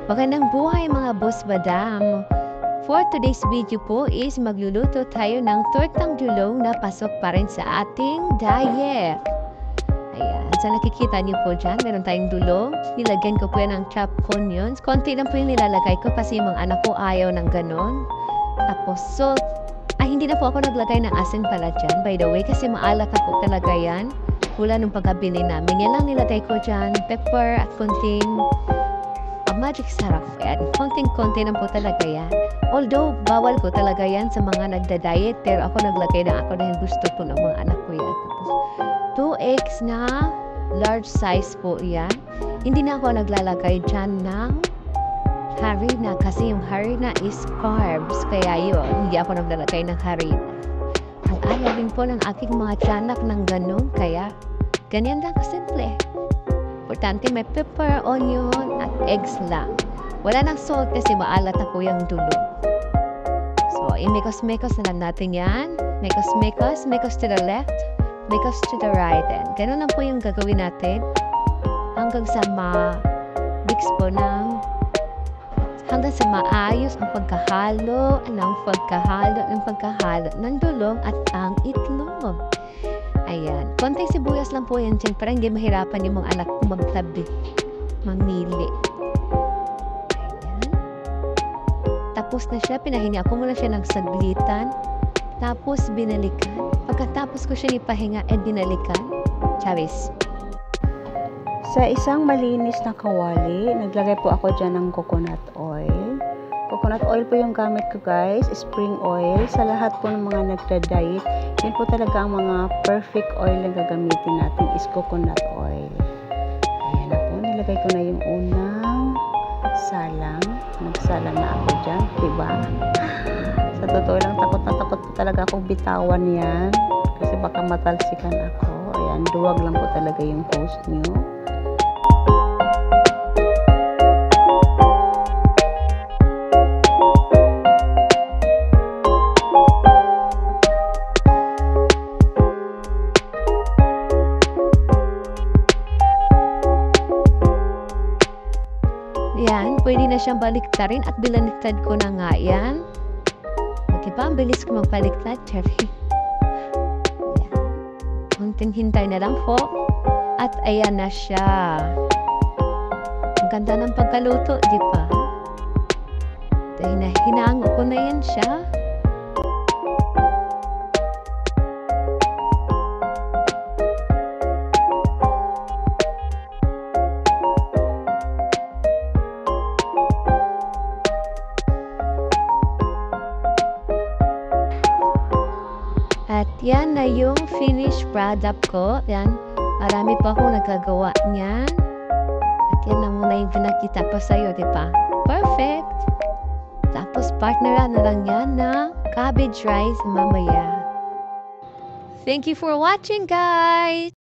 Magandang buhay mga boss madam! For today's video po is magluluto tayo ng tortang dulong na pasok pa rin sa ating diet. Ayan, sa nakikita niyo po dyan, meron tayong dulong. Nilagyan ko po yan ng chopped onions. Konti lang po yung nilalagay ko kasi yung mga anak ko ayaw ng ganon. Tapos salt. Hindi na po ako naglagay ng asin pala dyan. By the way, kasi maalat na po talaga yan. Mula nung pagkabili namin. Yan lang nilagay ko dyan. Pepper at konting magic sarap. Yan. Konting-konti lang po talaga yan. Although, bawal ko talaga yan sa mga nagda-diet. Pero ako naglagay na ako dahil gusto po ng mga anak ko yan. Tapos, 2 eggs na large size po yan. Hindi na ako naglalagay dyan ng harina. Kasi yung harina is carbs. Kaya yun, hindi ako naglalagay ng harina. Ang ayaw din po ng aking mga tiyanak ng ganun. Kaya, ganyan lang kasimple. Importante may pepper, onion, at eggs lang. Wala nang salt kasi maalat na po yung dulong. So, imekos-mekos na lang natin yan. Mekos-mekos, mekos to the left, mekos to the right. And ganun lang po yung gagawin natin hanggang sa ma-mix po hanggang sa maayos ang pagkahalo ng dulong at ang itlog. Ayan. Konting sibuyas lang po yan dyan para hindi mahirapan yung mga anak ko magtabi. Mamili. Ayan. Tapos na siya. Pinahinga ko muna siya ng saglitan. Tapos binalikan. Pagkatapos ko siya ipahinga at binalikan. Charis. Sa isang malinis na kawali, naglagay po ako dyan ng coconut oil. Coconut oil po yung gamit ko guys, spring oil. Sa lahat po ng mga nagda-diet, yun po talaga ang mga perfect oil na gagamitin natin is coconut oil. Ayan na po, nilagay ko na yung unang salang. Nagsalang na ako dyan, diba? Sa totoo lang, takot na takot po talaga akong bitawan yan. Kasi baka matalsikan ako. Ayan, duwag lang po talaga yung post nyo. Yan, pwede na siyang baliktarin at binaliktad ko na nga yan. Diba? Ang bilis ko magbaliktad. Cherry. Yan. Kunting hintay na lang po. At ayan na siya. Ang ganda ng pagkaluto, di ba? Dahil hinahango ko na yan siya. At yan na yung finished product ko. Yan. Marami pa akong nagagawa niyan. At yan na muna yung pinakita ko sa'yo, di ba? Perfect! Tapos partneran na lang yan ng cabbage rice mamaya. Thank you for watching, guys!